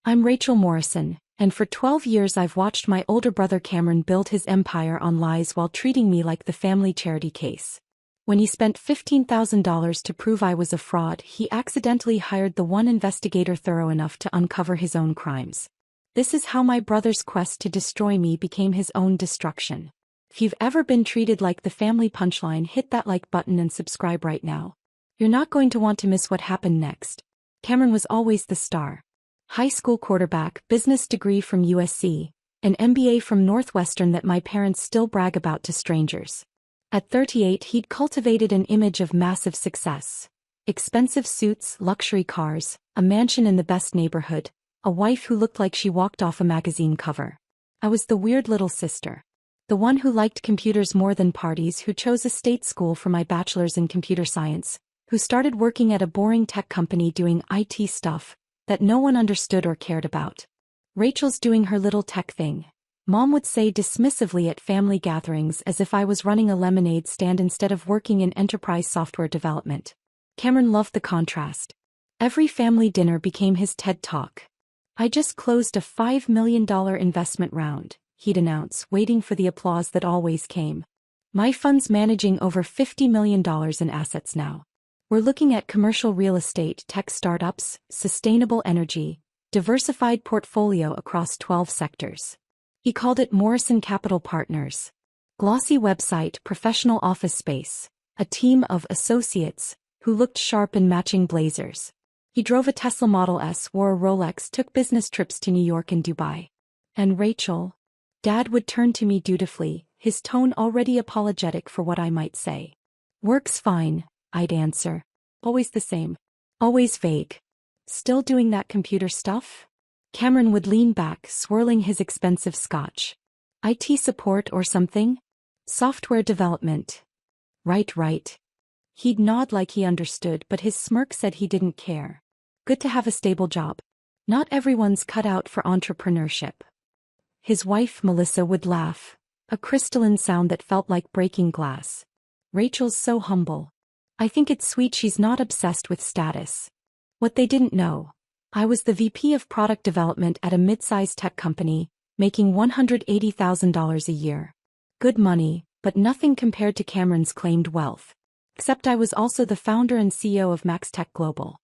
I'm Rachel Morrison, and for 12 years I've watched my older brother Cameron build his empire on lies while treating me like the family charity case. When he spent $15,000 to prove I was a fraud, he accidentally hired the one investigator thorough enough to uncover his own crimes. This is how my brother's quest to destroy me became his own destruction. If you've ever been treated like the family punchline, hit that like button and subscribe right now. You're not going to want to miss what happened next. Cameron was always the star. High school quarterback, business degree from USC, an MBA from Northwestern that my parents still brag about to strangers. At 38, he'd cultivated an image of massive success. Expensive suits, luxury cars, a mansion in the best neighborhood, a wife who looked like she walked off a magazine cover. I was the weird little sister. The one who liked computers more than parties, who chose a state school for my bachelor's in computer science, who started working at a boring tech company doing IT stuff that no one understood or cared about. Rachel's doing her little tech thing, Mom would say dismissively at family gatherings, as if I was running a lemonade stand instead of working in enterprise software development. Cameron loved the contrast. Every family dinner became his TED Talk. I just closed a $5 million investment round, he'd announce, waiting for the applause that always came. My fund's managing over $50 million in assets now. We're looking at commercial real estate, tech startups, sustainable energy, diversified portfolio across 12 sectors. He called it Morrison Capital Partners. Glossy website, professional office space, a team of associates who looked sharp in matching blazers. He drove a Tesla Model S, wore a Rolex, took business trips to New York and Dubai. And Rachel? Dad would turn to me dutifully, his tone already apologetic for what I might say. Works fine, I'd answer. Always the same. Always vague. Still doing that computer stuff? Cameron would lean back, swirling his expensive scotch. IT support or something? Software development. Right. He'd nod like he understood, but his smirk said he didn't care. Good to have a stable job. Not everyone's cut out for entrepreneurship. His wife, Melissa, would laugh, a crystalline sound that felt like breaking glass. Rachel's so humble. I think it's sweet she's not obsessed with status. What they didn't know. I was the VP of product development at a mid-sized tech company, making $180,000 a year. Good money, but nothing compared to Cameron's claimed wealth. Except I was also the founder and CEO of MaxTech Global.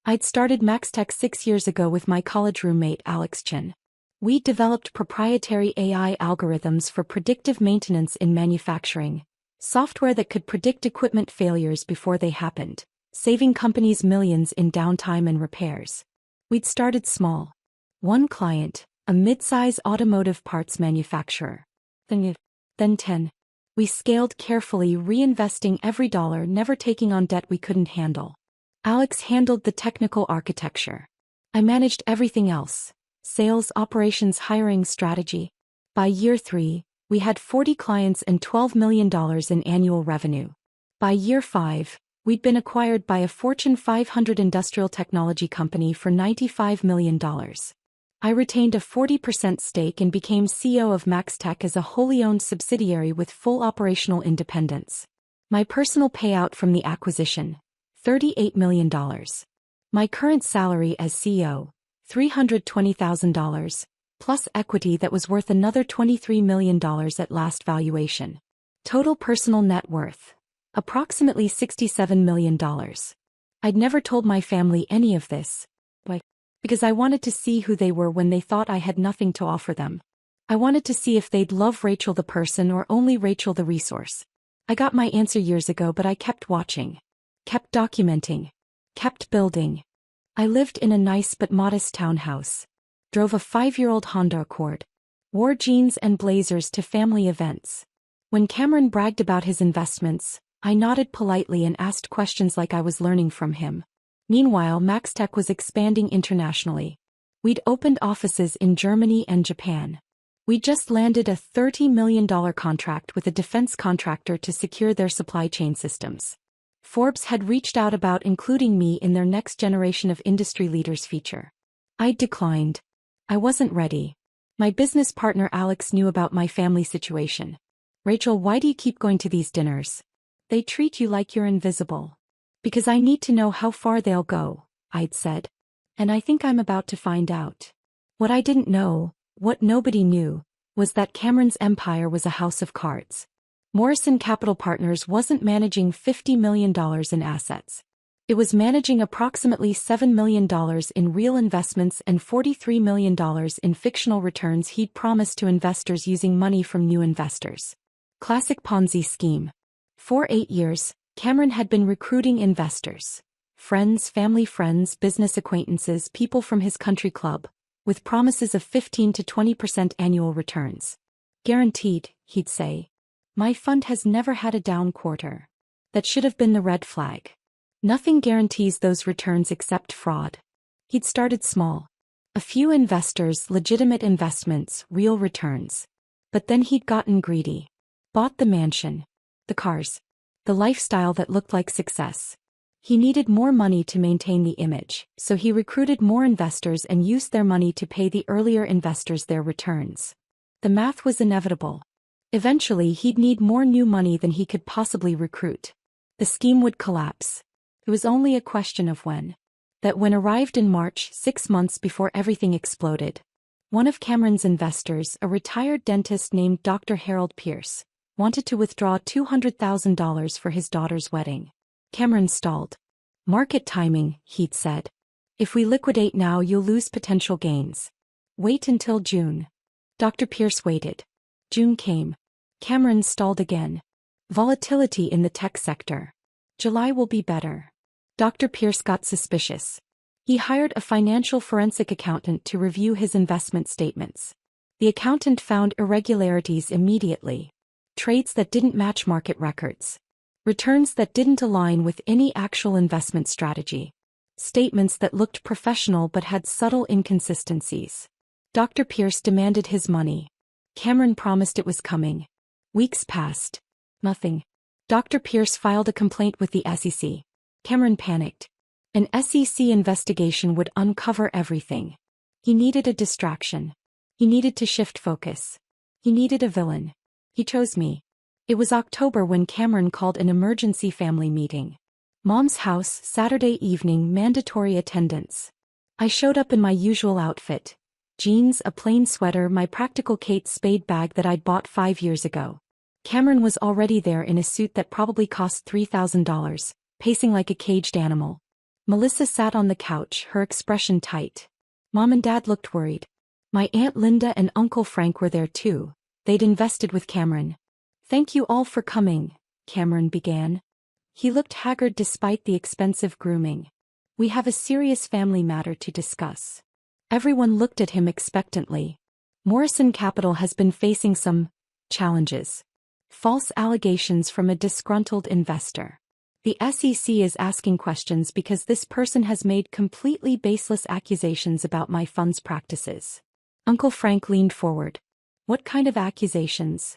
I'd started MaxTech 6 years ago with my college roommate Alex Chin. We developed proprietary AI algorithms for predictive maintenance in manufacturing, software that could predict equipment failures before they happened, saving companies millions in downtime and repairs. We'd started small. One client, a mid-size automotive parts manufacturer. Then 10. We scaled carefully, reinvesting every dollar, never taking on debt we couldn't handle. Alex handled the technical architecture. I managed everything else: sales, operations, hiring, strategy. By year 3, we had 40 clients and $12 million in annual revenue. By year 5, we'd been acquired by a Fortune 500 industrial technology company for $95 million. I retained a 40% stake and became CEO of MaxTech as a wholly owned subsidiary with full operational independence. My personal payout from the acquisition: $38 million. My current salary as CEO: $320,000, plus equity that was worth another $23 million at last valuation. Total personal net worth: approximately $67 million. I'd never told my family any of this. Why? Because I wanted to see who they were when they thought I had nothing to offer them. I wanted to see if they'd love Rachel the person or only Rachel the resource. I got my answer years ago, but I kept watching. Kept documenting. Kept building. I lived in a nice but modest townhouse. Drove a 5-year-old Honda Accord. Wore jeans and blazers to family events. When Cameron bragged about his investments, I nodded politely and asked questions like I was learning from him. Meanwhile, MaxTech was expanding internationally. We'd opened offices in Germany and Japan. We just landed a $30 million contract with a defense contractor to secure their supply chain systems. Forbes had reached out about including me in their Next Generation of Industry Leaders feature. I declined. I wasn't ready. My business partner Alex knew about my family situation. Rachel, why do you keep going to these dinners? They treat you like you're invisible. Because I need to know how far they'll go, I'd said. And I think I'm about to find out. What I didn't know, what nobody knew, was that Cameron's empire was a house of cards. Morrison Capital Partners wasn't managing $50 million in assets. It was managing approximately $7 million in real investments and $43 million in fictional returns he'd promised to investors using money from new investors. Classic Ponzi scheme. For 8 years, Cameron had been recruiting investors. Friends, family friends, business acquaintances, people from his country club, with promises of 15 to 20% annual returns. Guaranteed, he'd say. My fund has never had a down quarter. That should have been the red flag. Nothing guarantees those returns except fraud. He'd started small. A few investors, legitimate investments, real returns. But then he'd gotten greedy. Bought the mansion. The cars. The lifestyle that looked like success. He needed more money to maintain the image, so he recruited more investors and used their money to pay the earlier investors their returns. The math was inevitable. Eventually he'd need more new money than he could possibly recruit. The scheme would collapse. It was only a question of when. That when arrived in March, 6 months before everything exploded. One of Cameron's investors, a retired dentist named Dr. Harold Pierce, wanted to withdraw $200,000 for his daughter's wedding. Cameron stalled. Market timing, he'd said. If we liquidate now, you'll lose potential gains. Wait until June. Dr. Pierce waited. June came. Cameron stalled again. Volatility in the tech sector. July will be better. Dr. Pierce got suspicious. He hired a financial forensic accountant to review his investment statements. The accountant found irregularities immediately. Trades that didn't match market records. Returns that didn't align with any actual investment strategy. Statements that looked professional but had subtle inconsistencies. Dr. Pierce demanded his money. Cameron promised it was coming. Weeks passed. Nothing. Dr. Pierce filed a complaint with the SEC. Cameron panicked. An SEC investigation would uncover everything. He needed a distraction. He needed to shift focus. He needed a villain. He chose me. It was October when Cameron called an emergency family meeting. Mom's house, Saturday evening, mandatory attendance. I showed up in my usual outfit. Jeans, a plain sweater, my practical Kate Spade bag that I'd bought 5 years ago. Cameron was already there in a suit that probably cost $3,000, pacing like a caged animal. Melissa sat on the couch, her expression tight. Mom and Dad looked worried. My Aunt Linda and Uncle Frank were there too. They'd invested with Cameron. Thank you all for coming, Cameron began. He looked haggard despite the expensive grooming. We have a serious family matter to discuss. Everyone looked at him expectantly. Morrison Capital has been facing some challenges. False allegations from a disgruntled investor. The SEC is asking questions because this person has made completely baseless accusations about my fund's practices. Uncle Frank leaned forward. What kind of accusations?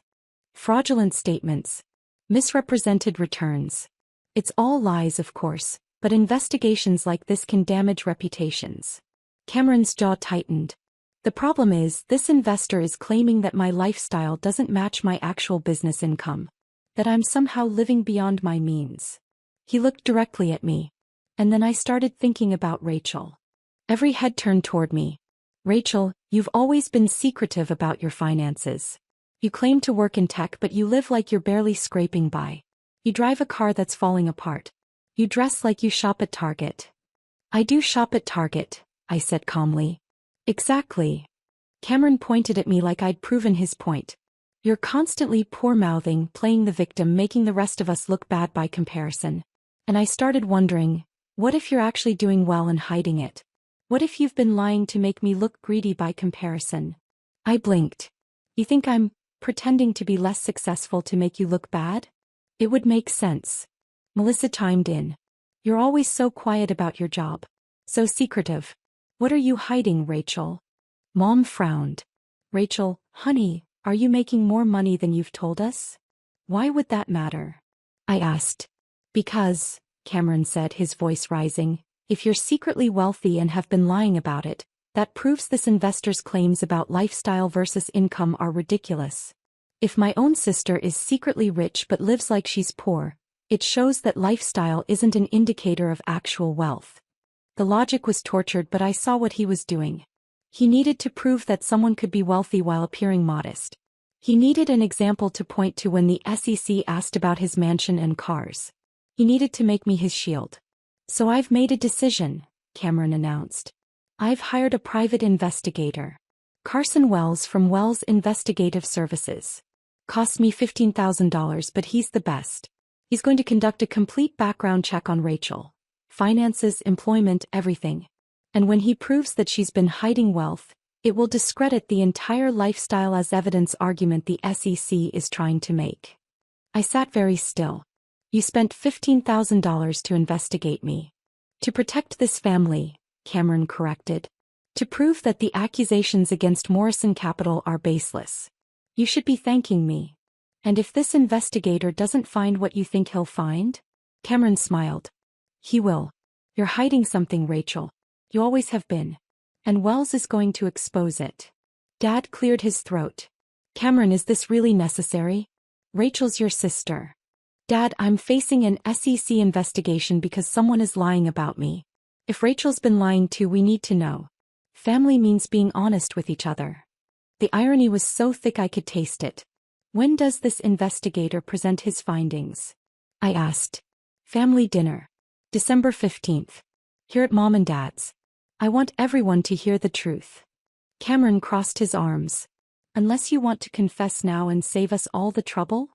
Fraudulent statements. Misrepresented returns. It's all lies, of course, but investigations like this can damage reputations. Cameron's jaw tightened. The problem is, this investor is claiming that my lifestyle doesn't match my actual business income. That I'm somehow living beyond my means. He looked directly at me. And then I started thinking about Rachel. Every head turned toward me. Rachel, you've always been secretive about your finances. You claim to work in tech, but you live like you're barely scraping by. You drive a car that's falling apart. You dress like you shop at Target. I do shop at Target, I said calmly. Exactly. Cameron pointed at me like I'd proven his point. You're constantly poor-mouthing, playing the victim, making the rest of us look bad by comparison. And I started wondering, what if you're actually doing well and hiding it? What if you've been lying to make me look greedy by comparison? I blinked. You think I'm pretending to be less successful to make you look bad? It would make sense. Melissa chimed in. You're always so quiet about your job. So secretive. What are you hiding, Rachel? Mom frowned. Rachel, honey, are you making more money than you've told us? Why would that matter? I asked. Because, Cameron said, his voice rising, if you're secretly wealthy and have been lying about it, that proves this investor's claims about lifestyle versus income are ridiculous. If my own sister is secretly rich but lives like she's poor, it shows that lifestyle isn't an indicator of actual wealth. The logic was tortured, but I saw what he was doing. He needed to prove that someone could be wealthy while appearing modest. He needed an example to point to when the SEC asked about his mansion and cars. He needed to make me his shield. So I've made a decision, Cameron announced. I've hired a private investigator. Carson Wells from Wells Investigative Services. Cost me $15,000, but he's the best. He's going to conduct a complete background check on Rachel. Finances, employment, everything. And when he proves that she's been hiding wealth, it will discredit the entire lifestyle as evidence argument the SEC is trying to make. I sat very still. You spent $15,000 to investigate me. To protect this family, Cameron corrected. To prove that the accusations against Morrison Capital are baseless. You should be thanking me. And if this investigator doesn't find what you think he'll find? Cameron smiled. He will. You're hiding something, Rachel. You always have been. And Wells is going to expose it. Dad cleared his throat. Cameron, is this really necessary? Rachel's your sister. Dad, I'm facing an SEC investigation because someone is lying about me. If Rachel's been lying too, we need to know. Family means being honest with each other. The irony was so thick I could taste it. When does this investigator present his findings? I asked. Family dinner. December 15th. Here at Mom and Dad's. I want everyone to hear the truth. Cameron crossed his arms. Unless you want to confess now and save us all the trouble?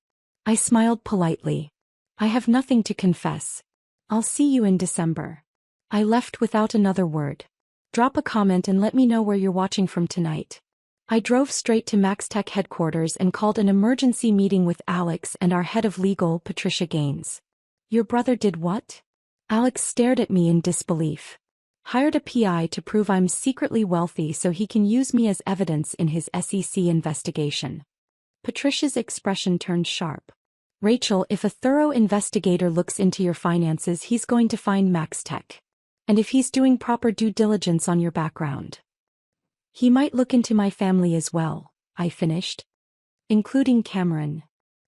I smiled politely. I have nothing to confess. I'll see you in December. I left without another word. Drop a comment and let me know where you're watching from tonight. I drove straight to MaxTech headquarters and called an emergency meeting with Alex and our head of legal, Patricia Gaines. Your brother did what? Alex stared at me in disbelief. Hired a PI to prove I'm secretly wealthy so he can use me as evidence in his SEC investigation. Patricia's expression turned sharp. Rachel, if a thorough investigator looks into your finances, he's going to find MaxTech. And if he's doing proper due diligence on your background, he might look into my family as well, I finished. Including Cameron.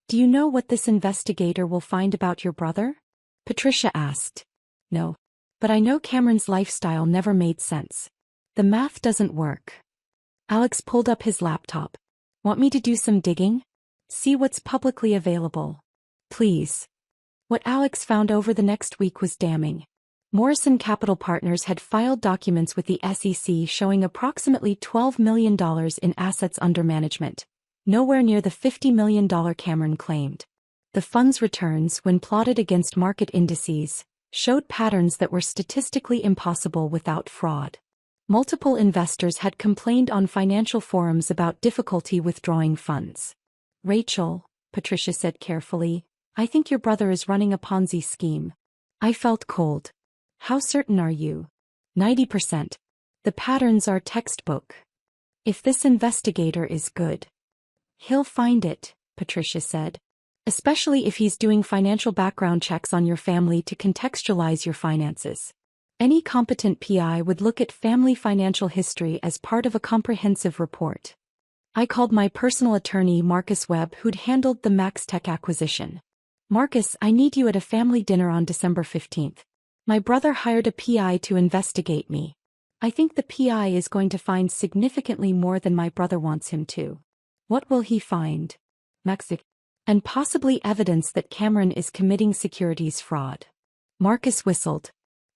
Do you know what this investigator will find about your brother? Patricia asked. No. But I know Cameron's lifestyle never made sense. The math doesn't work. Alex pulled up his laptop. Want me to do some digging? See what's publicly available. Please. What Alex found over the next week was damning. Morrison Capital Partners had filed documents with the SEC showing approximately $12 million in assets under management. Nowhere near the $50 million Cameron claimed. The fund's returns, when plotted against market indices, showed patterns that were statistically impossible without fraud. Multiple investors had complained on financial forums about difficulty withdrawing funds. Rachel, Patricia said carefully, I think your brother is running a Ponzi scheme. I felt cold. How certain are you? 90%. The patterns are textbook. If this investigator is good, he'll find it, Patricia said. Especially if he's doing financial background checks on your family to contextualize your finances. Any competent PI would look at family financial history as part of a comprehensive report. I called my personal attorney Marcus Webb, who'd handled the MaxTech acquisition. Marcus, I need you at a family dinner on December 15th. My brother hired a PI to investigate me. I think the PI is going to find significantly more than my brother wants him to. What will he find? And possibly evidence that Cameron is committing securities fraud. Marcus whistled.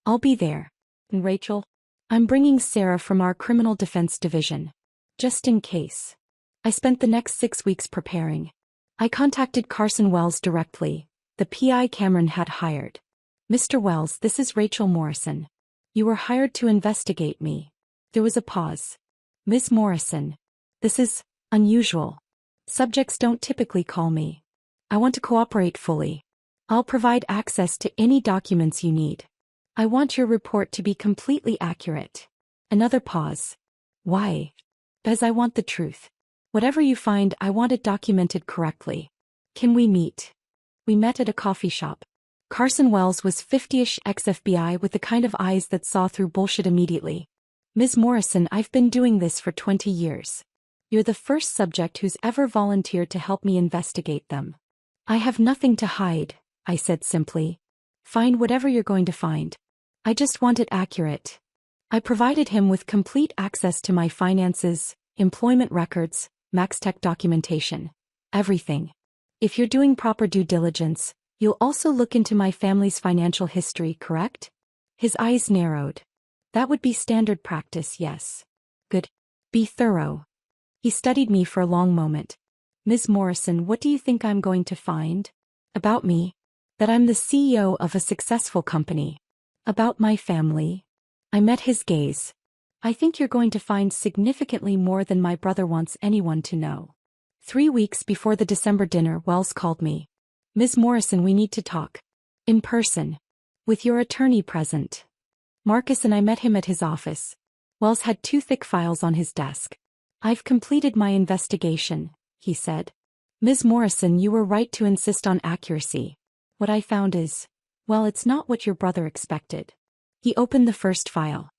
I'll be there. And Rachel? I'm bringing Sarah from our criminal defense division. Just in case. I spent the next 6 weeks preparing. I contacted Carson Wells directly, the PI Cameron had hired. Mr. Wells, this is Rachel Morrison. You were hired to investigate me. There was a pause. Ms. Morrison. This is unusual. Subjects don't typically call me. I want to cooperate fully. I'll provide access to any documents you need. I want your report to be completely accurate. Another pause. Why? Because I want the truth. Whatever you find, I want it documented correctly. Can we meet? We met at a coffee shop. Carson Wells was 50-ish ex-FBI with the kind of eyes that saw through bullshit immediately. Ms. Morrison, I've been doing this for 20 years. You're the first subject who's ever volunteered to help me investigate them. I have nothing to hide, I said simply. Find whatever you're going to find. I just want it accurate. I provided him with complete access to my finances, employment records, MaxTech documentation. Everything. If you're doing proper due diligence, you'll also look into my family's financial history, correct? His eyes narrowed. That would be standard practice, yes. Good. Be thorough. He studied me for a long moment. Ms. Morrison, what do you think I'm going to find? About me? That I'm the CEO of a successful company. About my family? I met his gaze. I think you're going to find significantly more than my brother wants anyone to know. 3 weeks before the December dinner, Wells called me. Ms. Morrison, we need to talk. In person. With your attorney present. Marcus and I met him at his office. Wells had 2 thick files on his desk. I've completed my investigation, he said. Ms. Morrison, you were right to insist on accuracy. What I found is, well, it's not what your brother expected. He opened the first file.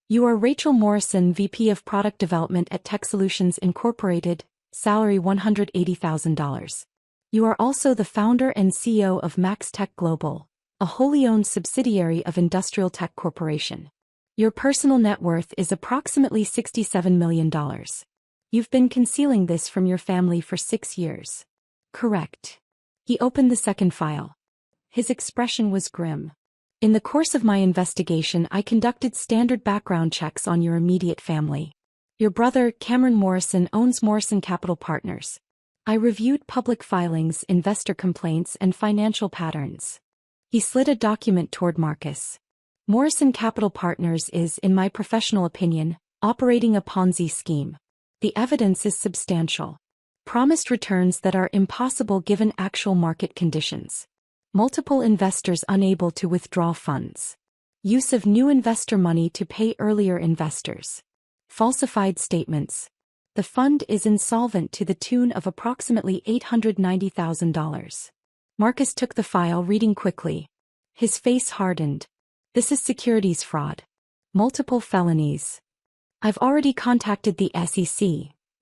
You are Rachel Morrison, VP of Product Development at Tech Solutions Incorporated, salary $180,000. You are also the founder and CEO of MaxTech Global, a wholly owned subsidiary of Industrial Tech Corporation. Your personal net worth is approximately $67 million. You've been concealing this from your family for 6 years. Correct. He opened the second file. His expression was grim. In the course of my investigation, I conducted standard background checks on your immediate family. Your brother, Cameron Morrison, owns Morrison Capital Partners. I reviewed public filings, investor complaints, and financial patterns. He slid a document toward Marcus. Morrison Capital Partners is, in my professional opinion, operating a Ponzi scheme. The evidence is substantial. Promised returns that are impossible given actual market conditions. Multiple investors unable to withdraw funds. Use of new investor money to pay earlier investors. Falsified statements. The fund is insolvent to the tune of approximately $890,000. Marcus took the file, reading quickly. His face hardened. This is securities fraud. Multiple felonies. I've already contacted the SEC,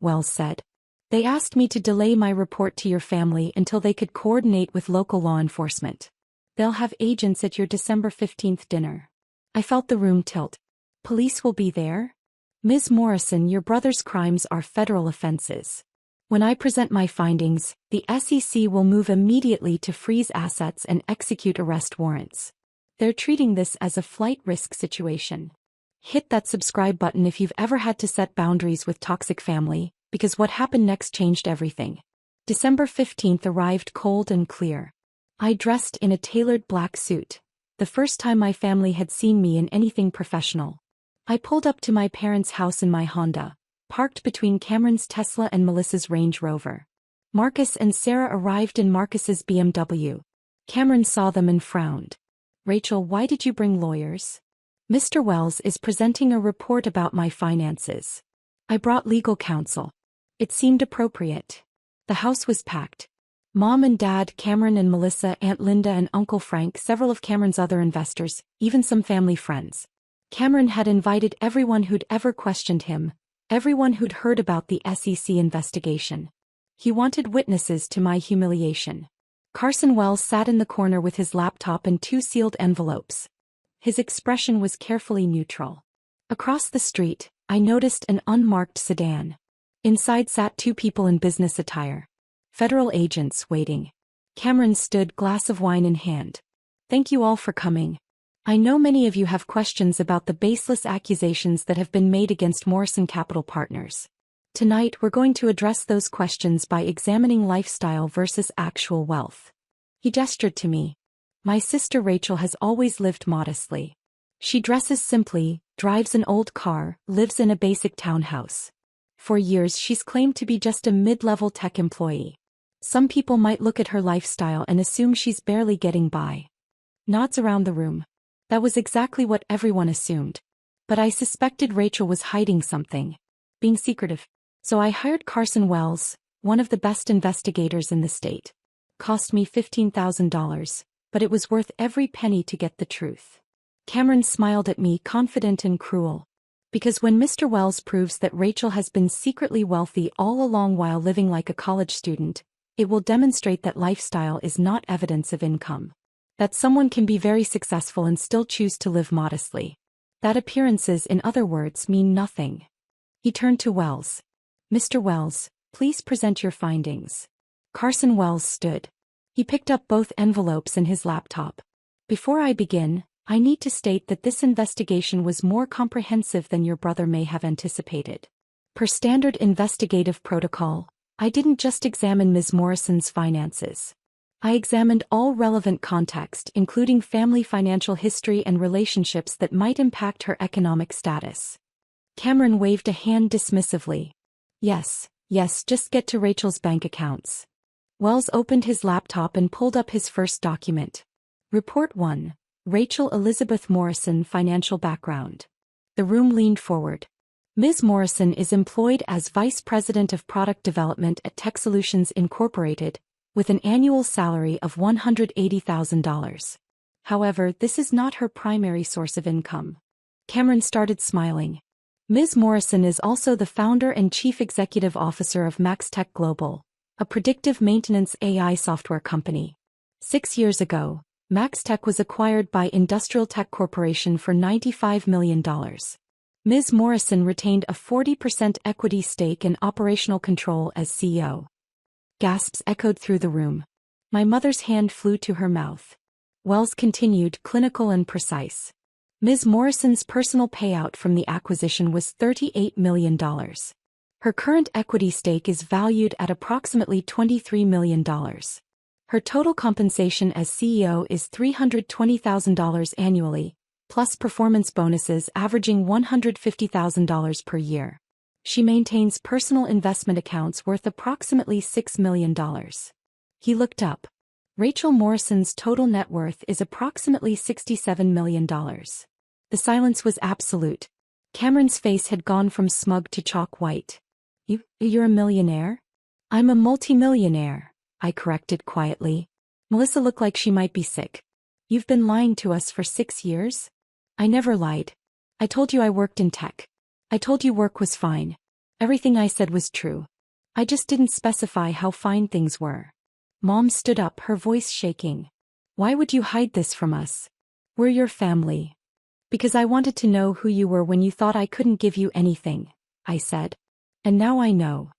Wells said. They asked me to delay my report to your family until they could coordinate with local law enforcement. They'll have agents at your December 15th dinner. I felt the room tilt. Police will be there? Ms. Morrison, your brother's crimes are federal offenses. When I present my findings, the SEC will move immediately to freeze assets and execute arrest warrants. They're treating this as a flight risk situation. Hit that subscribe button if you've ever had to set boundaries with toxic family, because what happened next changed everything. December 15th arrived cold and clear. I dressed in a tailored black suit, the first time my family had seen me in anything professional. I pulled up to my parents' house in my Honda, parked between Cameron's Tesla and Melissa's Range Rover. Marcus and Sarah arrived in Marcus's BMW. Cameron saw them and frowned. Rachel, why did you bring lawyers? Mr. Wells is presenting a report about my finances. I brought legal counsel. It seemed appropriate. The house was packed. Mom and Dad, Cameron and Melissa, Aunt Linda and Uncle Frank, several of Cameron's other investors, even some family friends. Cameron had invited everyone who'd ever questioned him, everyone who'd heard about the SEC investigation. He wanted witnesses to my humiliation. Carson Wells sat in the corner with his laptop and 2 sealed envelopes. His expression was carefully neutral. Across the street, I noticed an unmarked sedan. Inside sat 2 people in business attire. Federal agents waiting. Cameron stood, glass of wine in hand. Thank you all for coming. I know many of you have questions about the baseless accusations that have been made against Morrison Capital Partners. Tonight we're going to address those questions by examining lifestyle versus actual wealth. He gestured to me. My sister Rachel has always lived modestly. She dresses simply, drives an old car, lives in a basic townhouse. For years she's claimed to be just a mid-level tech employee. Some people might look at her lifestyle and assume she's barely getting by. Nods around the room. That was exactly what everyone assumed. But I suspected Rachel was hiding something. Being secretive. So I hired Carson Wells, one of the best investigators in the state. Cost me $15,000, but it was worth every penny to get the truth. Cameron smiled at me, confident and cruel. Because when Mr. Wells proves that Rachel has been secretly wealthy all along while living like a college student, it will demonstrate that lifestyle is not evidence of income. That someone can be very successful and still choose to live modestly. That appearances, in other words, mean nothing. He turned to Wells. Mr. Wells, please present your findings. Carson Wells stood. He picked up both envelopes and his laptop. Before I begin, I need to state that this investigation was more comprehensive than your brother may have anticipated. Per standard investigative protocol, I didn't just examine Ms. Morrison's finances. I examined all relevant context, including family financial history and relationships that might impact her economic status. Cameron waved a hand dismissively. Yes, just get to Rachel's bank accounts. Wells opened his laptop and pulled up his first document. Report 1. Rachel Elizabeth Morrison Financial Background. The room leaned forward. Ms. Morrison is employed as Vice President of Product Development at Tech Solutions Incorporated, with an annual salary of $180,000. However, this is not her primary source of income. Cameron started smiling. Ms. Morrison is also the founder and chief executive officer of MaxTech Global, a predictive maintenance AI software company. 6 years ago, MaxTech was acquired by Industrial Tech Corporation for $95 million. Ms. Morrison retained a 40% equity stake and operational control as CEO. Gasps echoed through the room. My mother's hand flew to her mouth. Wells continued, clinical and precise. Ms. Morrison's personal payout from the acquisition was $38 million. Her current equity stake is valued at approximately $23 million. Her total compensation as CEO is $320,000 annually, plus performance bonuses averaging $150,000 per year. She maintains personal investment accounts worth approximately $6 million. He looked up. Rachel Morrison's total net worth is approximately $67 million. The silence was absolute. Cameron's face had gone from smug to chalk white. You're a millionaire? I'm a multimillionaire, I corrected quietly. Melissa looked like she might be sick. You've been lying to us for 6 years? I never lied. I told you I worked in tech. I told you work was fine. Everything I said was true. I just didn't specify how fine things were. Mom stood up, her voice shaking. Why would you hide this from us? We're your family. Because I wanted to know who you were when you thought I couldn't give you anything, I said. And now I know.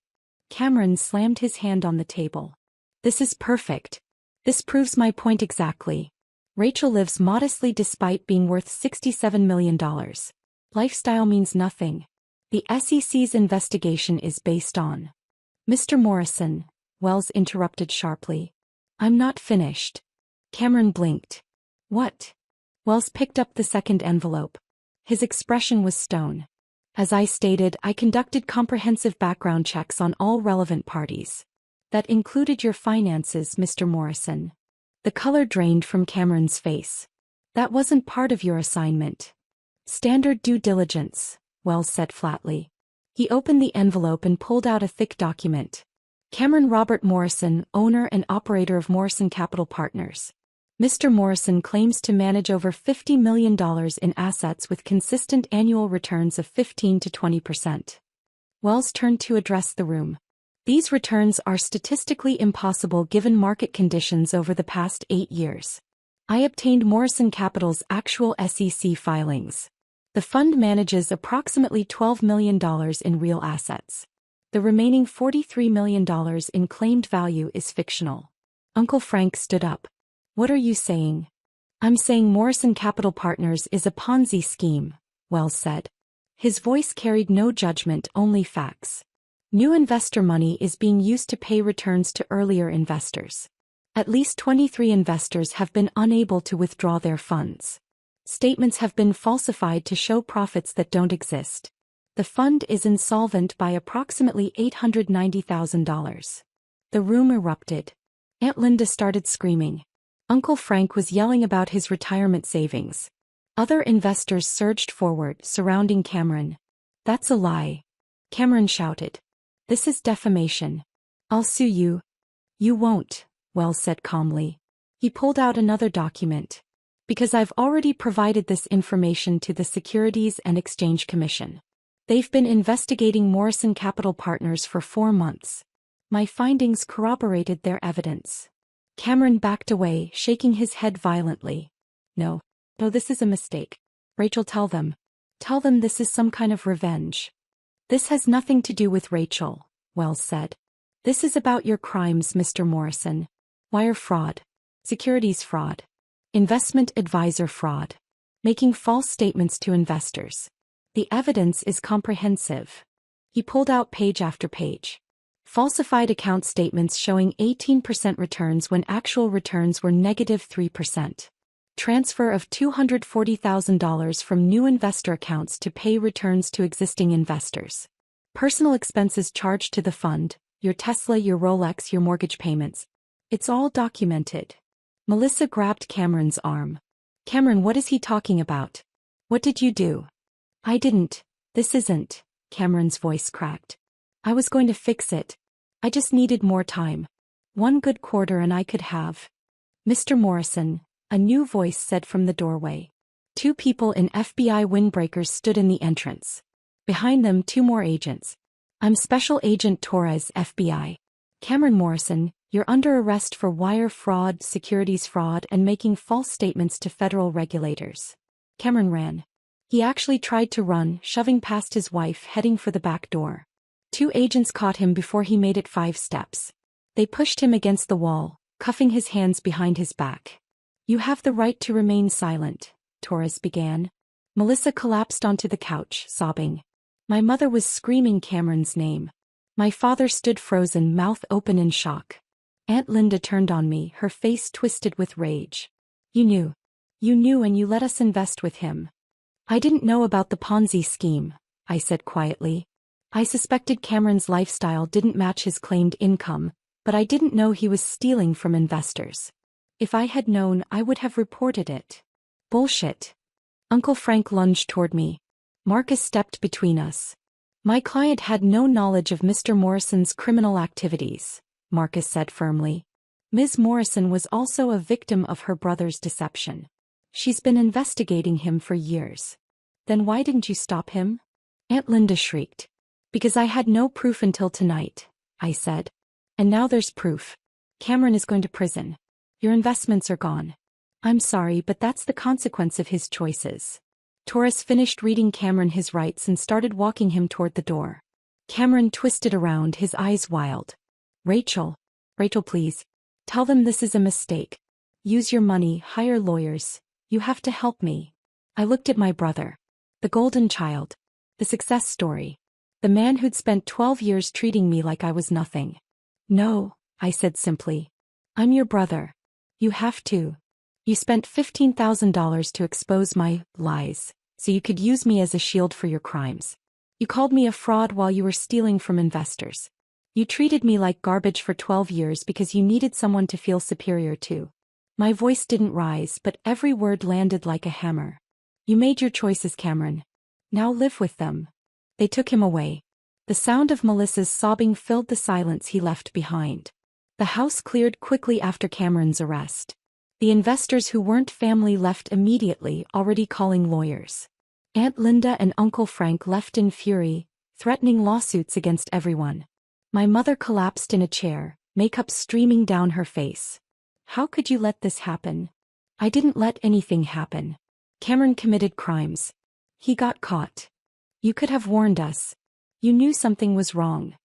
Cameron slammed his hand on the table. This is perfect. This proves my point exactly. Rachel lives modestly despite being worth $67 million. Lifestyle means nothing. The SEC's investigation is based on. Mr. Morrison, Wells interrupted sharply. I'm not finished. Cameron blinked. What? Wells picked up the second envelope. His expression was stone. As I stated, I conducted comprehensive background checks on all relevant parties. That included your finances, Mr. Morrison. The color drained from Cameron's face. That wasn't part of your assignment. Standard due diligence, Wells said flatly. He opened the envelope and pulled out a thick document. Cameron Robert Morrison, owner and operator of Morrison Capital Partners. Mr. Morrison claims to manage over $50 million in assets with consistent annual returns of 15 to 20%. Wells turned to address the room. These returns are statistically impossible given market conditions over the past 8 years. I obtained Morrison Capital's actual SEC filings. The fund manages approximately $12 million in real assets. The remaining $43 million in claimed value is fictional. Uncle Frank stood up. What are you saying? I'm saying Morrison Capital Partners is a Ponzi scheme, Wells said. His voice carried no judgment, only facts. New investor money is being used to pay returns to earlier investors. At least 23 investors have been unable to withdraw their funds. Statements have been falsified to show profits that don't exist. The fund is insolvent by approximately $890,000. The room erupted. Aunt Linda started screaming. Uncle Frank was yelling about his retirement savings. Other investors surged forward, surrounding Cameron. That's a lie. Cameron shouted. This is defamation. I'll sue you. You won't, Wells said calmly. He pulled out another document. Because I've already provided this information to the Securities and Exchange Commission. They've been investigating Morrison Capital Partners for 4 months. My findings corroborated their evidence. Cameron backed away, shaking his head violently. No, this is a mistake. Rachel, tell them. Tell them this is some kind of revenge. This has nothing to do with Rachel, Wells said. This is about your crimes, Mr. Morrison. Wire fraud. Securities fraud. Investment advisor fraud. Making false statements to investors. The evidence is comprehensive. He pulled out page after page. Falsified account statements showing 18% returns when actual returns were -3%. Transfer of $240,000 from new investor accounts to pay returns to existing investors. Personal expenses charged to the fund, your Tesla, your Rolex, your mortgage payments. It's all documented. Melissa grabbed Cameron's arm. Cameron, what is he talking about? What did you do? I didn't. This isn't. Cameron's voice cracked. I was going to fix it. I just needed more time. One good quarter and I could have. Mr. Morrison, a new voice said from the doorway. Two people in FBI windbreakers stood in the entrance. Behind them, two more agents. I'm Special Agent Torres, FBI. Cameron Morrison, you're under arrest for wire fraud, securities fraud, and making false statements to federal regulators. Cameron ran. He actually tried to run, shoving past his wife, heading for the back door. Two agents caught him before he made it 5 steps. They pushed him against the wall, cuffing his hands behind his back. You have the right to remain silent, Torres began. Melissa collapsed onto the couch, sobbing. My mother was screaming Cameron's name. My father stood frozen, mouth open in shock. Aunt Linda turned on me, her face twisted with rage. You knew. You knew and you let us invest with him. I didn't know about the Ponzi scheme, I said quietly. I suspected Cameron's lifestyle didn't match his claimed income, but I didn't know he was stealing from investors. If I had known, I would have reported it. Bullshit. Uncle Frank lunged toward me. Marcus stepped between us. My client had no knowledge of Mr. Morrison's criminal activities, Marcus said firmly. Ms. Morrison was also a victim of her brother's deception. She's been investigating him for years. Then why didn't you stop him? Aunt Linda shrieked. Because I had no proof until tonight, I said. And now there's proof. Cameron is going to prison. Your investments are gone. I'm sorry, but that's the consequence of his choices. Torres finished reading Cameron his rights and started walking him toward the door. Cameron twisted around, his eyes wild. Rachel, please. Tell them this is a mistake. Use your money, hire lawyers. You have to help me. I looked at my brother. The golden child. The success story. The man who'd spent 12 years treating me like I was nothing. No, I said simply. I'm your brother. You have to. You spent $15,000 to expose my lies, so you could use me as a shield for your crimes. You called me a fraud while you were stealing from investors. You treated me like garbage for 12 years because you needed someone to feel superior to. My voice didn't rise, but every word landed like a hammer. You made your choices, Cameron. Now live with them. They took him away. The sound of Melissa's sobbing filled the silence he left behind. The house cleared quickly after Cameron's arrest. The investors who weren't family left immediately, already calling lawyers. Aunt Linda and Uncle Frank left in fury, threatening lawsuits against everyone. My mother collapsed in a chair, makeup streaming down her face. How could you let this happen? I didn't let anything happen. Cameron committed crimes. He got caught. You could have warned us. You knew something was wrong.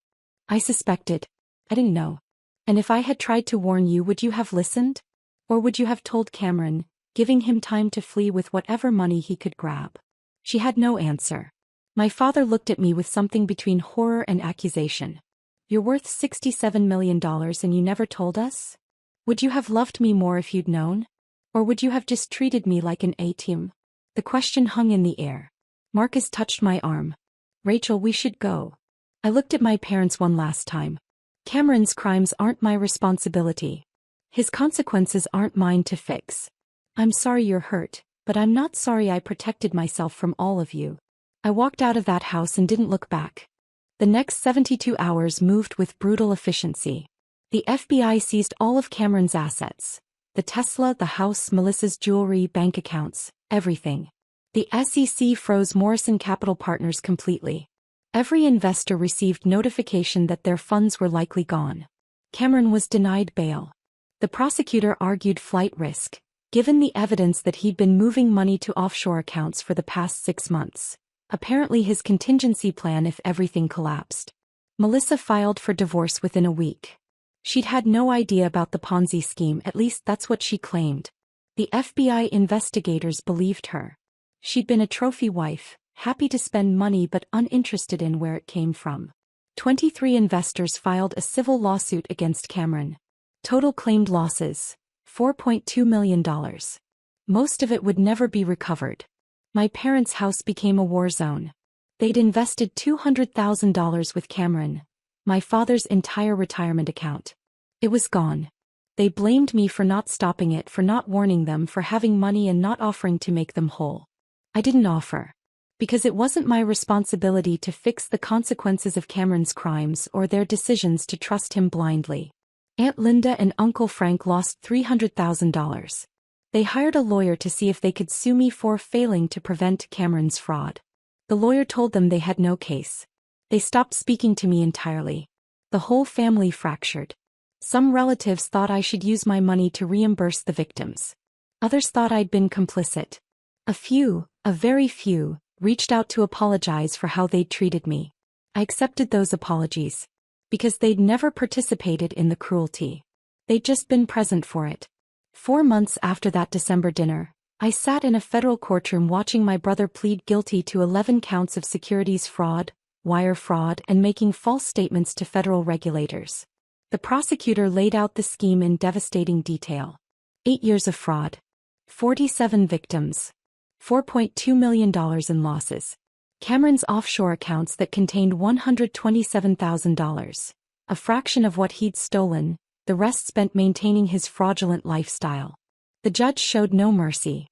I suspected. I didn't know. And if I had tried to warn you, would you have listened? Or would you have told Cameron, giving him time to flee with whatever money he could grab? She had no answer. My father looked at me with something between horror and accusation. You're worth $67 million and you never told us? Would you have loved me more if you'd known? Or would you have just treated me like an A-team? The question hung in the air. Marcus touched my arm. Rachel, we should go. I looked at my parents one last time. Cameron's crimes aren't my responsibility. His consequences aren't mine to fix. I'm sorry you're hurt, but I'm not sorry I protected myself from all of you. I walked out of that house and didn't look back. The next 72 hours moved with brutal efficiency. The FBI seized all of Cameron's assets. The Tesla, the house, Melissa's jewelry, bank accounts, everything. The SEC froze Morrison Capital Partners completely. Every investor received notification that their funds were likely gone. Cameron was denied bail. The prosecutor argued flight risk. given the evidence that he'd been moving money to offshore accounts for the past 6 months. Apparently his contingency plan if everything collapsed. Melissa filed for divorce within a week. She'd had no idea about the Ponzi scheme, at least that's what she claimed. The FBI investigators believed her. She'd been a trophy wife, happy to spend money but uninterested in where it came from. 23 investors filed a civil lawsuit against Cameron. Total claimed losses: $4.2 million. Most of it would never be recovered. My parents' house became a war zone. They'd invested $200,000 with Cameron, my father's entire retirement account. It was gone. They blamed me for not stopping it, for not warning them, for having money and not offering to make them whole. I didn't offer. Because it wasn't my responsibility to fix the consequences of Cameron's crimes or their decisions to trust him blindly. Aunt Linda and Uncle Frank lost $300,000. They hired a lawyer to see if they could sue me for failing to prevent Cameron's fraud. The lawyer told them they had no case. They stopped speaking to me entirely. The whole family fractured. Some relatives thought I should use my money to reimburse the victims. Others thought I'd been complicit. A few, a very few, reached out to apologize for how they'd treated me. I accepted those apologies. Because they'd never participated in the cruelty. They'd just been present for it. 4 months after that December dinner, I sat in a federal courtroom watching my brother plead guilty to 11 counts of securities fraud, wire fraud, and making false statements to federal regulators. The prosecutor laid out the scheme in devastating detail. 8 years of fraud. 47 victims. $4.2 million in losses. Cameron's offshore accounts that contained $127,000. A fraction of what he'd stolen, the rest spent maintaining his fraudulent lifestyle. The judge showed no mercy.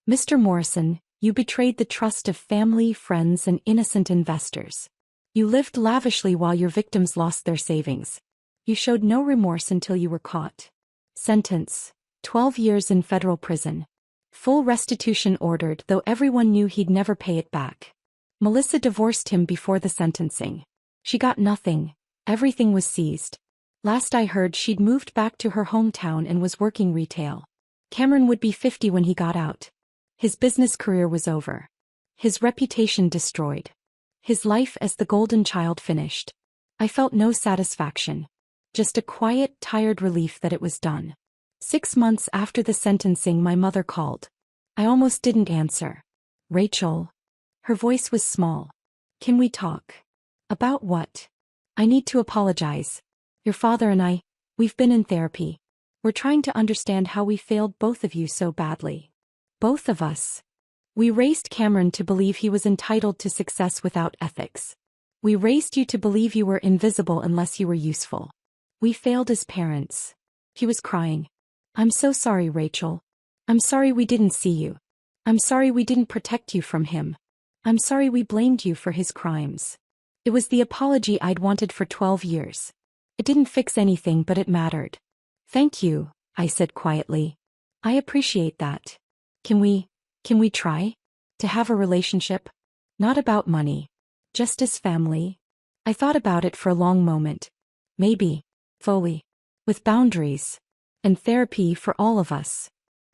Mr. Morrison, you betrayed the trust of family, friends, and innocent investors. You lived lavishly while your victims lost their savings. You showed no remorse until you were caught. Sentence: 12 years in federal prison. Full restitution ordered, though everyone knew he'd never pay it back. Melissa divorced him before the sentencing. She got nothing. Everything was seized. Last I heard, she'd moved back to her hometown and was working retail. Cameron would be 50 when he got out. His business career was over. His reputation destroyed. His life as the golden child finished. I felt no satisfaction. Just a quiet, tired relief that it was done. 6 months after the sentencing, my mother called. I almost didn't answer. Rachel. Her voice was small. Can we talk? About what? I need to apologize. Your father and we've been in therapy. We're trying to understand how we failed both of you so badly. Both of us. We raised Cameron to believe he was entitled to success without ethics. We raised you to believe you were invisible unless you were useful. We failed as parents. He was crying. I'm so sorry, Rachel. I'm sorry we didn't see you. I'm sorry we didn't protect you from him. I'm sorry we blamed you for his crimes. It was the apology I'd wanted for 12 years. It didn't fix anything, but it mattered. Thank you, I said quietly. I appreciate that. Can we try to have a relationship? Not about money. Just as family. I thought about it for a long moment. Maybe. Fully. With boundaries. And therapy for all of us.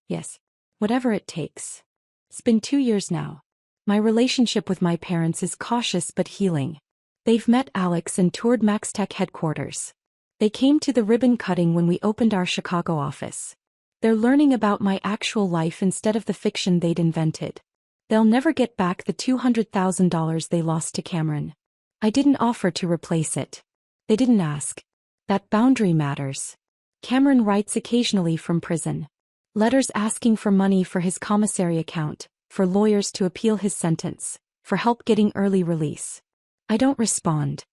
Yes. Whatever it takes. It's been 2 years now. My relationship with my parents is cautious but healing. They've met Alex and toured MaxTech headquarters. They came to the ribbon cutting when we opened our Chicago office. They're learning about my actual life instead of the fiction they'd invented. They'll never get back the $200,000 they lost to Cameron. I didn't offer to replace it. They didn't ask. That boundary matters. Cameron writes occasionally from prison. Letters asking for money for his commissary account, for lawyers to appeal his sentence, for help getting early release. I don't respond.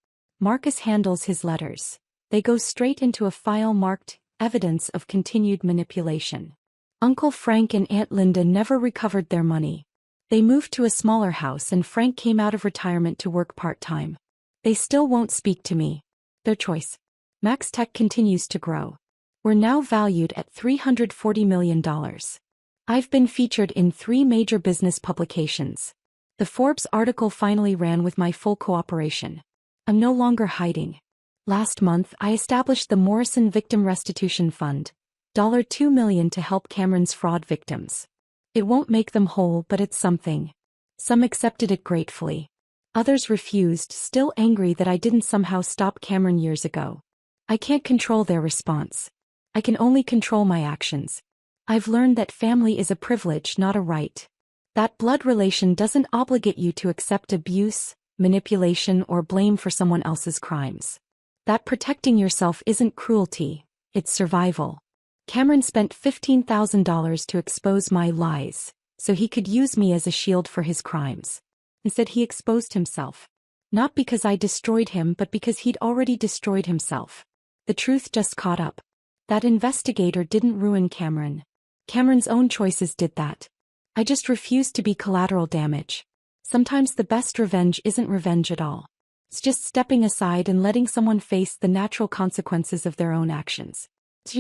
Marcus handles his letters. They go straight into a file marked evidence of continued manipulation. Uncle Frank and Aunt Linda never recovered their money. They moved to a smaller house and Frank came out of retirement to work part-time. They still won't speak to me. Their choice. MaxTech continues to grow. We're now valued at $340 million. I've been featured in 3 major business publications. The Forbes article finally ran with my full cooperation. I'm no longer hiding. Last month, I established the Morrison Victim Restitution Fund, $2 million to help Cameron's fraud victims. It won't make them whole, but it's something. Some accepted it gratefully. Others refused, still angry that I didn't somehow stop Cameron years ago. I can't control their response. I can only control my actions. I've learned that family is a privilege, not a right. That blood relation doesn't obligate you to accept abuse, manipulation, or blame for someone else's crimes. That protecting yourself isn't cruelty, it's survival. Cameron spent $15,000 to expose my lies, so he could use me as a shield for his crimes. Instead, he exposed himself. Not because I destroyed him, but because he'd already destroyed himself. The truth just caught up. That investigator didn't ruin Cameron. Cameron's own choices did that. I just refused to be collateral damage. Sometimes the best revenge isn't revenge at all. It's just stepping aside and letting someone face the natural consequences of their own actions. If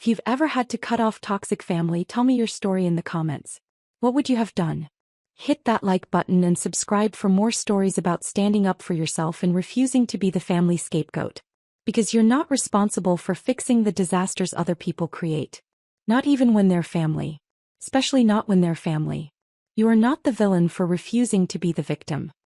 you've ever had to cut off toxic family, tell me your story in the comments. What would you have done? Hit that like button and subscribe for more stories about standing up for yourself and refusing to be the family scapegoat. Because you're not responsible for fixing the disasters other people create. Not even when they're family. Especially not when they're family. You are not the villain for refusing to be the victim.